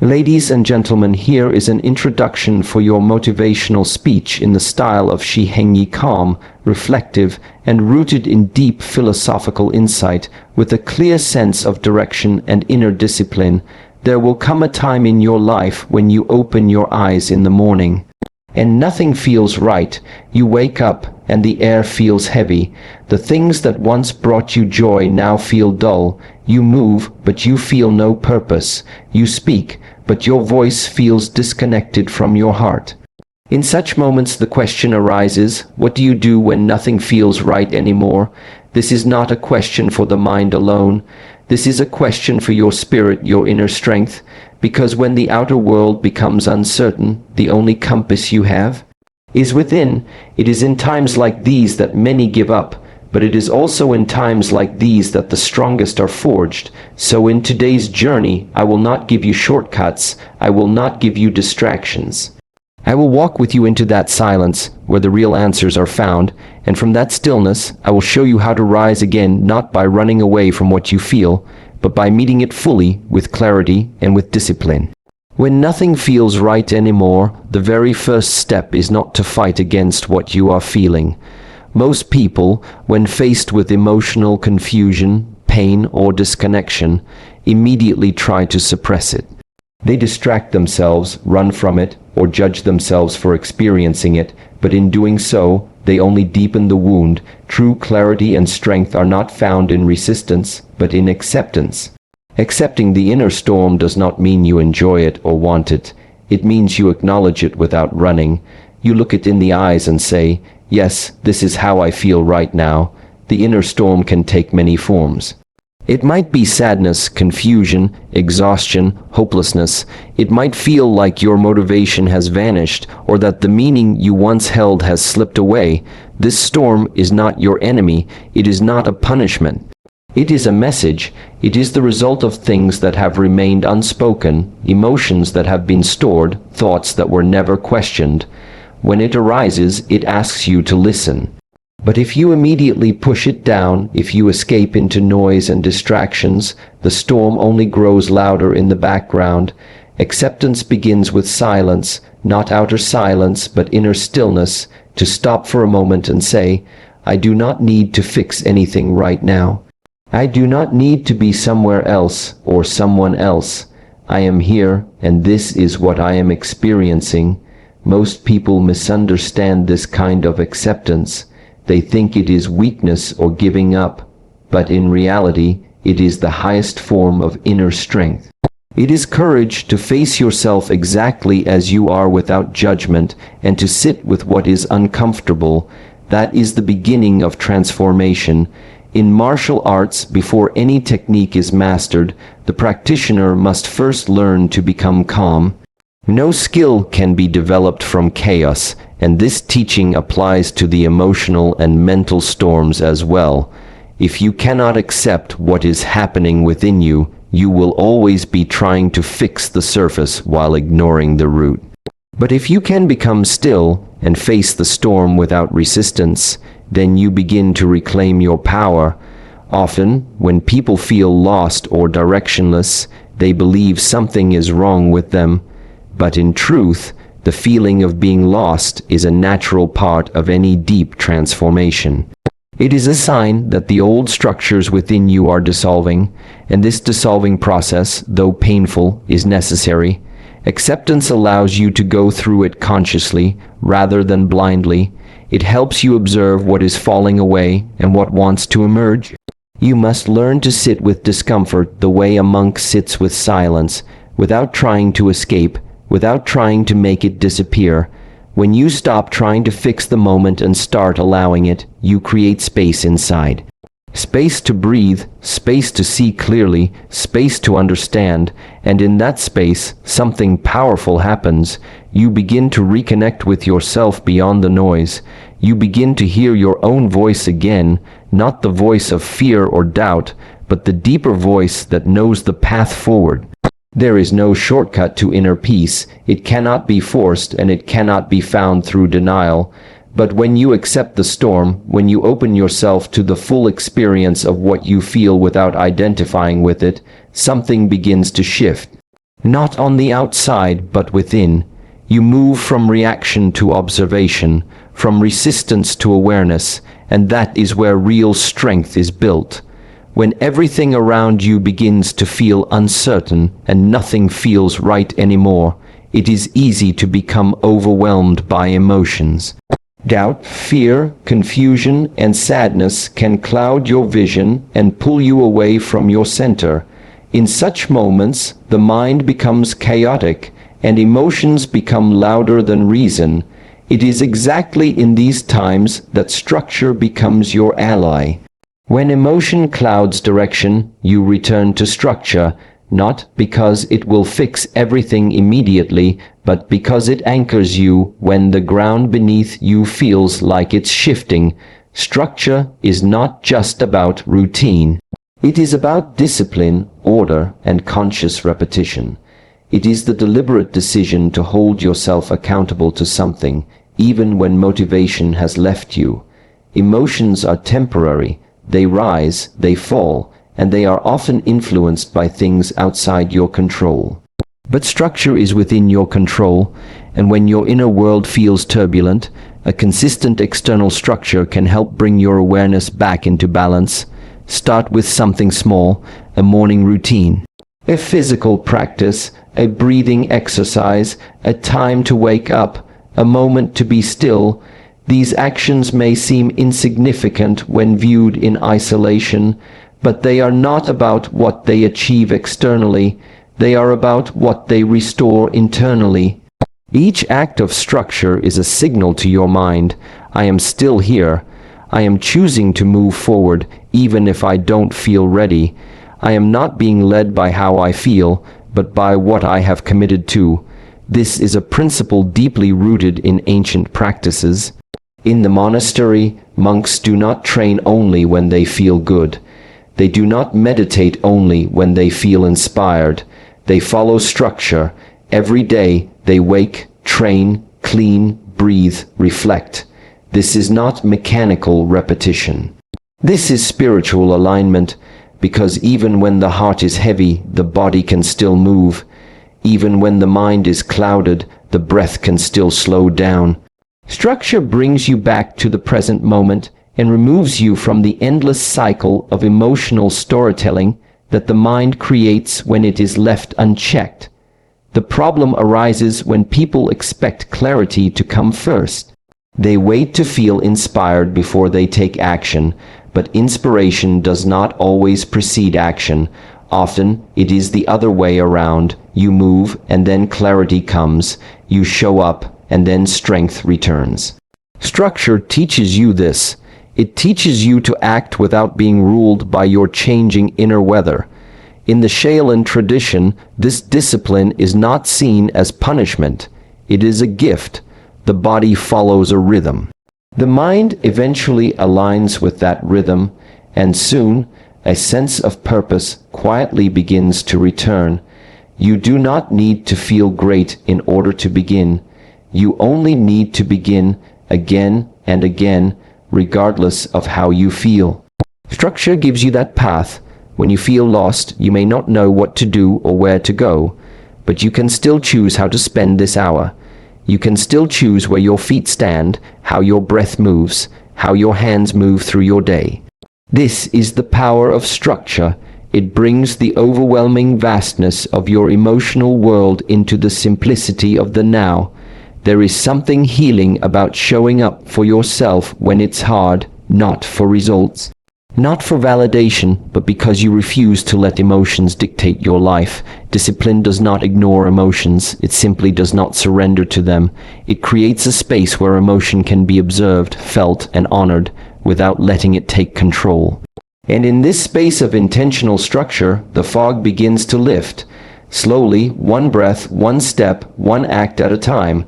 Ladies and gentlemen, here is an introduction for your motivational speech in the style of Shi Heng Yi, calm, reflective, and rooted in deep philosophical insight, with a clear sense of direction and inner discipline. There will come a time in your life when you open your eyes in the morning, and nothing feels right. You wake up, and the air feels heavy. The things that once brought you joy now feel dull. You move, but you feel no purpose. You speak, but your voice feels disconnected from your heart. In such moments the question arises, what do you do when nothing feels right anymore? This is not a question for the mind alone. This is a question for your spirit, your inner strength, because when the outer world becomes uncertain, the only compass you have is within. It is in times like these that many give up, but it is also in times like these that the strongest are forged. So in today's journey, I will not give you shortcuts. I will not give you distractions. I will walk with you into that silence where the real answers are found, and from that stillness, I will show you how to rise again, not by running away from what you feel, but by meeting it fully with clarity and with discipline. When nothing feels right anymore, the very first step is not to fight against what you are feeling. Most people, when faced with emotional confusion, pain, or disconnection, immediately try to suppress it. They distract themselves, run from it, or judge themselves for experiencing it, but in doing so, they only deepen the wound. True clarity and strength are not found in resistance, but in acceptance. Accepting the inner storm does not mean you enjoy it or want it. It means you acknowledge it without running. You look it in the eyes and say, yes, this is how I feel right now. The inner storm can take many forms. It might be sadness, confusion, exhaustion, hopelessness. It might feel like your motivation has vanished, or that the meaning you once held has slipped away. This storm is not your enemy. It is not a punishment. It is a message. It is the result of things that have remained unspoken, emotions that have been stored, thoughts that were never questioned. When it arises, it asks you to listen. But if you immediately push it down, if you escape into noise and distractions, the storm only grows louder in the background. Acceptance begins with silence, not outer silence, but inner stillness, to stop for a moment and say, I do not need to fix anything right now. I do not need to be somewhere else or someone else. I am here, and this is what I am experiencing. Most people misunderstand this kind of acceptance. They think it is weakness or giving up, but in reality, it is the highest form of inner strength. It is courage to face yourself exactly as you are without judgment and to sit with what is uncomfortable. That is the beginning of transformation. In martial arts, before any technique is mastered, the practitioner must first learn to become calm. No skill can be developed from chaos, and this teaching applies to the emotional and mental storms as well. If you cannot accept what is happening within you, you will always be trying to fix the surface while ignoring the root. But if you can become still and face the storm without resistance, then you begin to reclaim your power. Often, when people feel lost or directionless, they believe something is wrong with them. But in truth, the feeling of being lost is a natural part of any deep transformation. It is a sign that the old structures within you are dissolving, and this dissolving process, though painful, is necessary. Acceptance allows you to go through it consciously, rather than blindly. It helps you observe what is falling away and what wants to emerge. You must learn to sit with discomfort the way a monk sits with silence, without trying to escape, without trying to make it disappear. When you stop trying to fix the moment and start allowing it, you create space inside. Space to breathe, space to see clearly, space to understand, and in that space, something powerful happens. You begin to reconnect with yourself beyond the noise. You begin to hear your own voice again, not the voice of fear or doubt, but the deeper voice that knows the path forward. There is no shortcut to inner peace. It cannot be forced, and it cannot be found through denial. But when you accept the storm, when you open yourself to the full experience of what you feel without identifying with it, something begins to shift. Not on the outside, but within. You move from reaction to observation, from resistance to awareness, and that is where real strength is built. When everything around you begins to feel uncertain and nothing feels right anymore, it is easy to become overwhelmed by emotions. Doubt, fear, confusion, and sadness can cloud your vision and pull you away from your center. In such moments, the mind becomes chaotic and emotions become louder than reason. It is exactly in these times that structure becomes your ally. When emotion clouds direction, you return to structure, not because it will fix everything immediately, but because it anchors you when the ground beneath you feels like it's shifting. Structure is not just about routine. It is about discipline, order, and conscious repetition. It is the deliberate decision to hold yourself accountable to something, even when motivation has left you. Emotions are temporary. They rise, they fall, and they are often influenced by things outside your control. But structure is within your control, and when your inner world feels turbulent, a consistent external structure can help bring your awareness back into balance. Start with something small, a morning routine, a physical practice, a breathing exercise, a time to wake up, a moment to be still. These actions may seem insignificant when viewed in isolation, but they are not about what they achieve externally. They are about what they restore internally. Each act of structure is a signal to your mind, I am still here. I am choosing to move forward, even if I don't feel ready. I am not being led by how I feel, but by what I have committed to. This is a principle deeply rooted in ancient practices. In the monastery, monks do not train only when they feel good. They do not meditate only when they feel inspired. They follow structure. Every day they wake, train, clean, breathe, reflect. This is not mechanical repetition. This is spiritual alignment, because even when the heart is heavy, the body can still move. Even when the mind is clouded, the breath can still slow down. Structure brings you back to the present moment and removes you from the endless cycle of emotional storytelling that the mind creates when it is left unchecked. The problem arises when people expect clarity to come first. They wait to feel inspired before they take action, but inspiration does not always precede action. Often it is the other way around. You move and then clarity comes. You show up and then strength returns. Structure teaches you this. It teaches you to act without being ruled by your changing inner weather. In the Shaolin tradition, this discipline is not seen as punishment. It is a gift. The body follows a rhythm. The mind eventually aligns with that rhythm, and soon a sense of purpose quietly begins to return. You do not need to feel great in order to begin. You only need to begin again and again, regardless of how you feel. Structure gives you that path. When you feel lost, you may not know what to do or where to go, but you can still choose how to spend this hour. You can still choose where your feet stand, how your breath moves, how your hands move through your day. This is the power of structure. It brings the overwhelming vastness of your emotional world into the simplicity of the now. There is something healing about showing up for yourself when it's hard, not for results. Not for validation, but because you refuse to let emotions dictate your life. Discipline does not ignore emotions. It simply does not surrender to them. It creates a space where emotion can be observed, felt, and honored without letting it take control. And in this space of intentional structure, the fog begins to lift. Slowly, one breath, one step, one act at a time.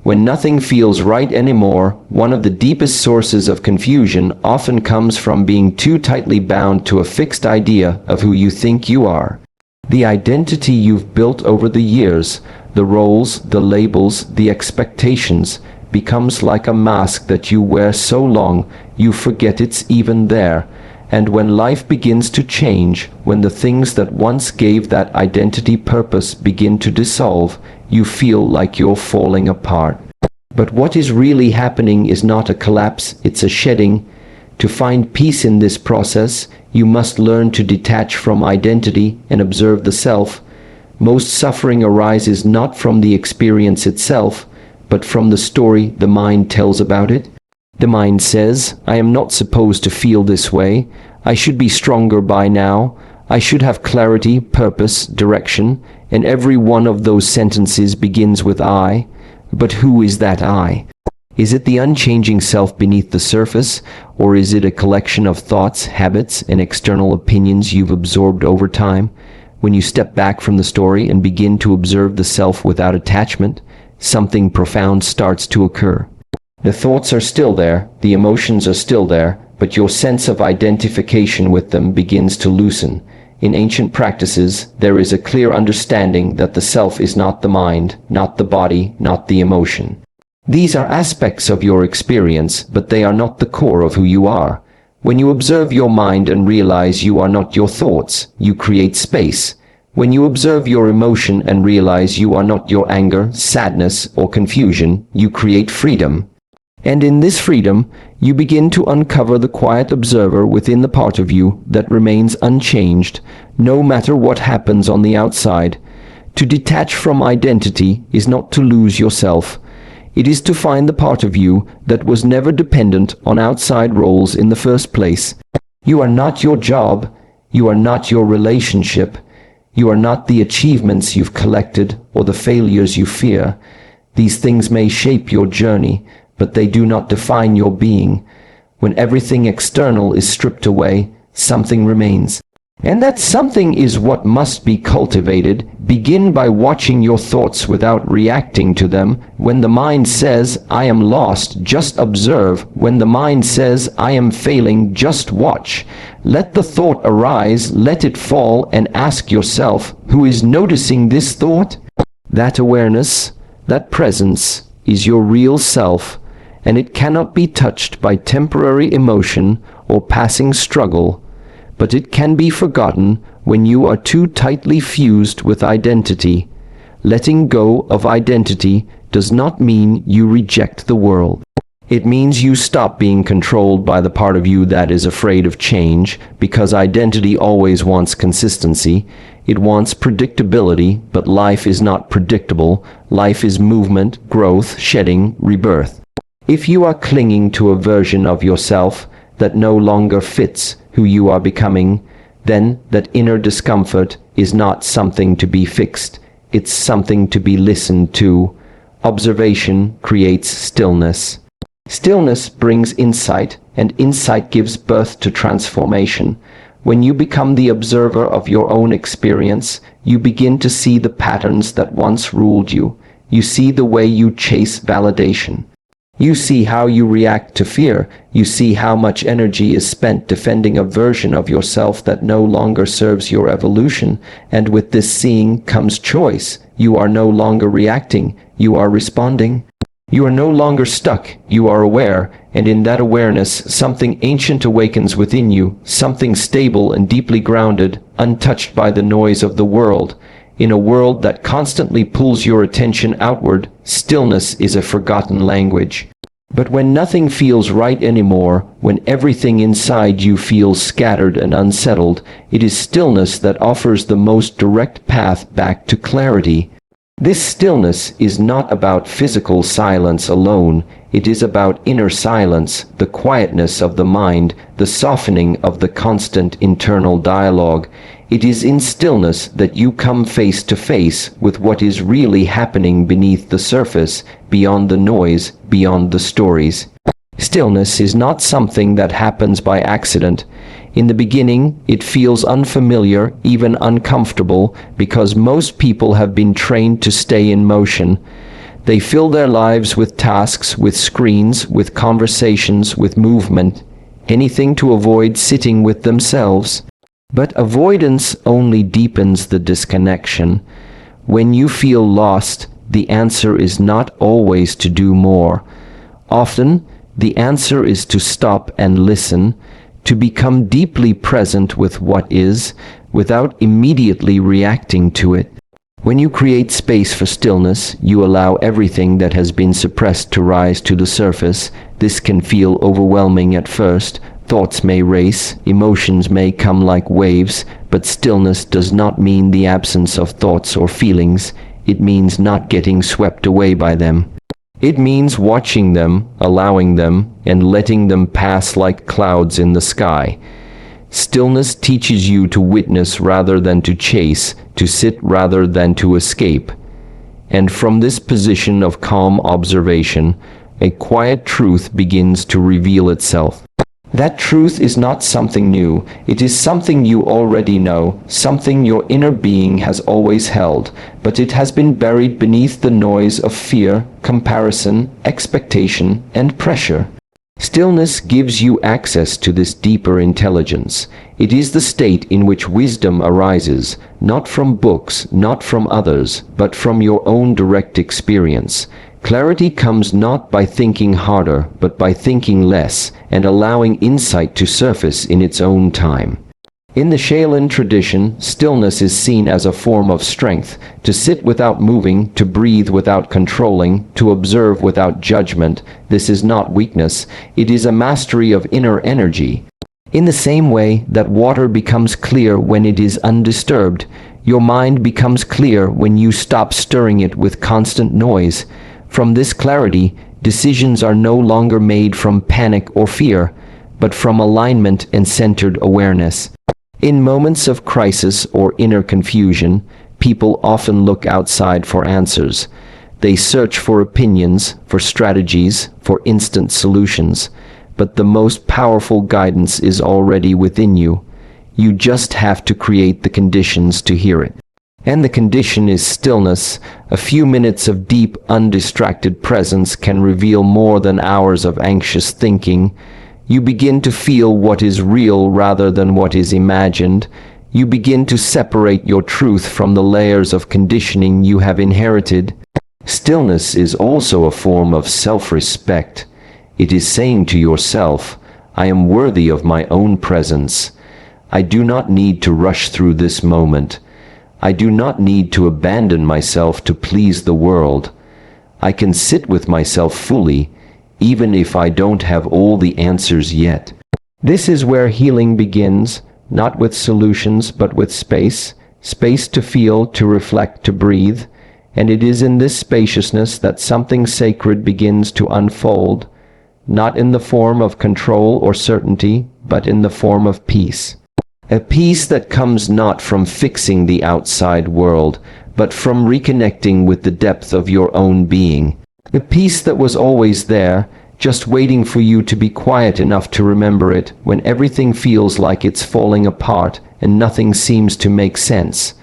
When nothing feels right anymore, one of the deepest sources of confusion often comes from being too tightly bound to a fixed idea of who you think you are. The identity you've built over the years, the roles, the labels, the expectations, becomes like a mask that you wear so long you forget it's even there. And when life begins to change, when the things that once gave that identity purpose begin to dissolve, you feel like you're falling apart. But what is really happening is not a collapse, it's a shedding. To find peace in this process, you must learn to detach from identity and observe the self. Most suffering arises not from the experience itself, but from the story the mind tells about it. The mind says, I am not supposed to feel this way. I should be stronger by now. I should have clarity, purpose, direction, and every one of those sentences begins with I. But who is that I? Is it the unchanging self beneath the surface, or is it a collection of thoughts, habits, and external opinions you've absorbed over time? When you step back from the story and begin to observe the self without attachment, something profound starts to occur. The thoughts are still there, the emotions are still there, but your sense of identification with them begins to loosen. In ancient practices, there is a clear understanding that the self is not the mind, not the body, not the emotion. These are aspects of your experience, but they are not the core of who you are. When you observe your mind and realize you are not your thoughts, you create space. When you observe your emotion and realize you are not your anger, sadness, or confusion, you create freedom. And in this freedom, you begin to uncover the quiet observer within the part of you that remains unchanged, no matter what happens on the outside. To detach from identity is not to lose yourself. It is to find the part of you that was never dependent on outside roles in the first place. You are not your job. You are not your relationship. You are not the achievements you've collected or the failures you fear. These things may shape your journey, but they do not define your being. When everything external is stripped away, something remains. And that something is what must be cultivated. Begin by watching your thoughts without reacting to them. When the mind says, I am lost, just observe. When the mind says, I am failing, just watch. Let the thought arise, let it fall, and ask yourself, who is noticing this thought? That awareness, that presence, is your real self, and it cannot be touched by temporary emotion or passing struggle. But it can be forgotten when you are too tightly fused with identity. Letting go of identity does not mean you reject the world. It means you stop being controlled by the part of you that is afraid of change, because identity always wants consistency. It wants predictability, but life is not predictable. Life is movement, growth, shedding, rebirth. If you are clinging to a version of yourself that no longer fits who you are becoming, then that inner discomfort is not something to be fixed. It's something to be listened to. Observation creates stillness. Stillness brings insight, and insight gives birth to transformation. When you become the observer of your own experience, you begin to see the patterns that once ruled you. You see the way you chase validation. You see how you react to fear. You see how much energy is spent defending a version of yourself that no longer serves your evolution. And with this seeing comes choice. You are no longer reacting. You are responding. You are no longer stuck. You are aware. And in that awareness, something ancient awakens within you, something stable and deeply grounded, untouched by the noise of the world. In a world that constantly pulls your attention outward, stillness is a forgotten language. But when nothing feels right anymore, when everything inside you feels scattered and unsettled, it is stillness that offers the most direct path back to clarity. This stillness is not about physical silence alone. It is about inner silence, the quietness of the mind, the softening of the constant internal dialogue. It is in stillness that you come face to face with what is really happening beneath the surface, beyond the noise, beyond the stories. Stillness is not something that happens by accident. In the beginning, it feels unfamiliar, even uncomfortable, because most people have been trained to stay in motion. They fill their lives with tasks, with screens, with conversations, with movement, anything to avoid sitting with themselves. But avoidance only deepens the disconnection. When you feel lost, the answer is not always to do more. Often, the answer is to stop and listen, to become deeply present with what is, without immediately reacting to it. When you create space for stillness, you allow everything that has been suppressed to rise to the surface. This can feel overwhelming at first. Thoughts may race, emotions may come like waves, but stillness does not mean the absence of thoughts or feelings. It means not getting swept away by them. It means watching them, allowing them, and letting them pass like clouds in the sky. Stillness teaches you to witness rather than to chase, to sit rather than to escape. And from this position of calm observation, a quiet truth begins to reveal itself. That truth is not something new. It is something you already know, something your inner being has always held, but it has been buried beneath the noise of fear, comparison, expectation, and pressure. Stillness gives you access to this deeper intelligence. It is the state in which wisdom arises, not from books, not from others, but from your own direct experience. Clarity comes not by thinking harder, but by thinking less, and allowing insight to surface in its own time. In the Shaolin tradition, stillness is seen as a form of strength, to sit without moving, to breathe without controlling, to observe without judgment. This is not weakness, it is a mastery of inner energy. In the same way that water becomes clear when it is undisturbed, your mind becomes clear when you stop stirring it with constant noise. From this clarity, decisions are no longer made from panic or fear, but from alignment and centered awareness. In moments of crisis or inner confusion, people often look outside for answers. They search for opinions, for strategies, for instant solutions. But the most powerful guidance is already within you. You just have to create the conditions to hear it. And the condition is stillness. A few minutes of deep, undistracted presence can reveal more than hours of anxious thinking. You begin to feel what is real rather than what is imagined. You begin to separate your truth from the layers of conditioning you have inherited. Stillness is also a form of self-respect. It is saying to yourself, I am worthy of my own presence. I do not need to rush through this moment. I do not need to abandon myself to please the world. I can sit with myself fully, even if I don't have all the answers yet. This is where healing begins, not with solutions, but with space. Space to feel, to reflect, to breathe. And it is in this spaciousness that something sacred begins to unfold, not in the form of control or certainty, but in the form of peace. A peace that comes not from fixing the outside world, but from reconnecting with the depth of your own being. A peace that was always there, just waiting for you to be quiet enough to remember it when everything feels like it's falling apart and nothing seems to make sense.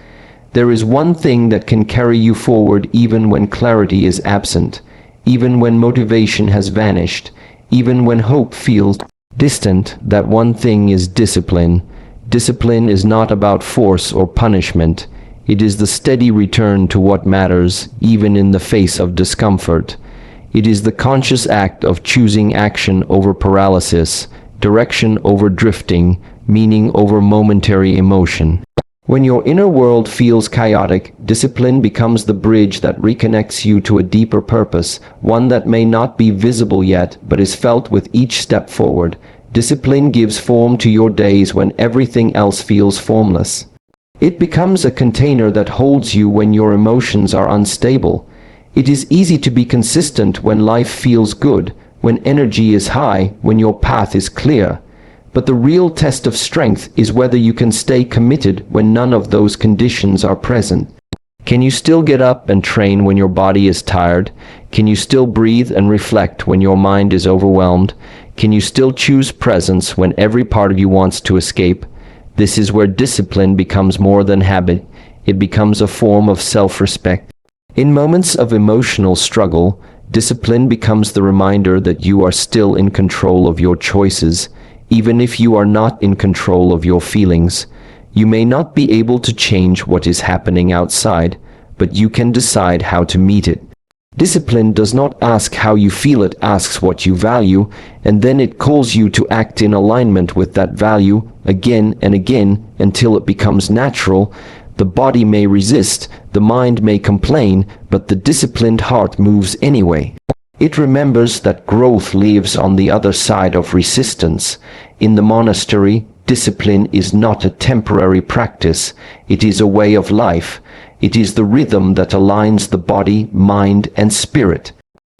There is one thing that can carry you forward even when clarity is absent, even when motivation has vanished, even when hope feels distant. That one thing is discipline. Discipline is not about force or punishment. It is the steady return to what matters, even in the face of discomfort. It is the conscious act of choosing action over paralysis, direction over drifting, meaning over momentary emotion. When your inner world feels chaotic, discipline becomes the bridge that reconnects you to a deeper purpose, one that may not be visible yet, but is felt with each step forward. Discipline gives form to your days when everything else feels formless. It becomes a container that holds you when your emotions are unstable. It is easy to be consistent when life feels good, when energy is high, when your path is clear. But the real test of strength is whether you can stay committed when none of those conditions are present. Can you still get up and train when your body is tired? Can you still breathe and reflect when your mind is overwhelmed? Can you still choose presence when every part of you wants to escape? This is where discipline becomes more than habit. It becomes a form of self-respect. In moments of emotional struggle, discipline becomes the reminder that you are still in control of your choices, even if you are not in control of your feelings. You may not be able to change what is happening outside, but you can decide how to meet it. Discipline does not ask how you feel, it asks what you value, and then it calls you to act in alignment with that value again and again until it becomes natural. The body may resist, the mind may complain, but the disciplined heart moves anyway. It remembers that growth lives on the other side of resistance. In the monastery, discipline is not a temporary practice, it is a way of life. It is the rhythm that aligns the body, mind, and spirit.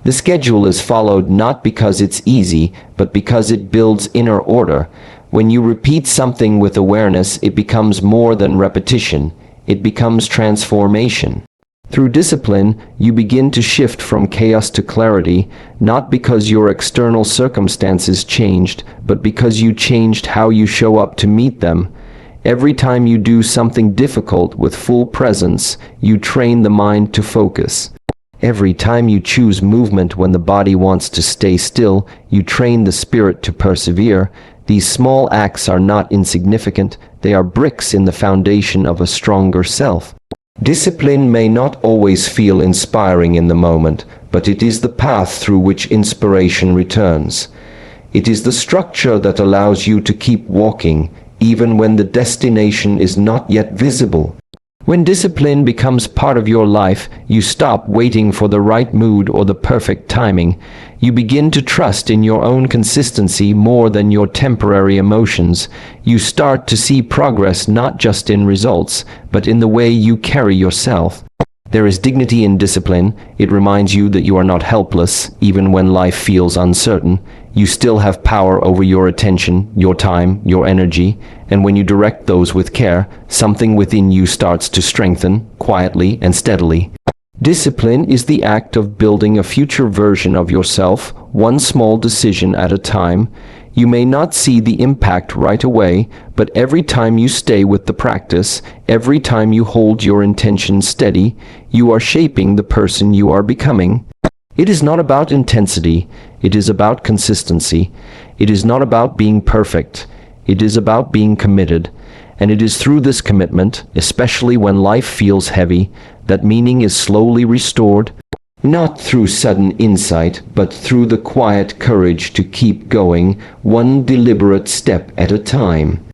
The schedule is followed not because it's easy, but because it builds inner order. When you repeat something with awareness, it becomes more than repetition. It becomes transformation. Through discipline, you begin to shift from chaos to clarity, not because your external circumstances changed, but because you changed how you show up to meet them. Every time you do something difficult with full presence, you train the mind to focus. Every time you choose movement when the body wants to stay still, you train the spirit to persevere. These small acts are not insignificant, they are bricks in the foundation of a stronger self. Discipline may not always feel inspiring in the moment, but it is the path through which inspiration returns. It is the structure that allows you to keep walking, even when the destination is not yet visible. When discipline becomes part of your life, you stop waiting for the right mood or the perfect timing. You begin to trust in your own consistency more than your temporary emotions. You start to see progress not just in results, but in the way you carry yourself. There is dignity in discipline. It reminds you that you are not helpless, even when life feels uncertain. You still have power over your attention, your time, your energy, and when you direct those with care, something within you starts to strengthen, quietly and steadily. Discipline is the act of building a future version of yourself, one small decision at a time. You may not see the impact right away, but every time you stay with the practice, every time you hold your intention steady, you are shaping the person you are becoming. It is not about intensity, it is about consistency. It is not about being perfect, it is about being committed. And it is through this commitment, especially when life feels heavy, that meaning is slowly restored, not through sudden insight, but through the quiet courage to keep going, one deliberate step at a time.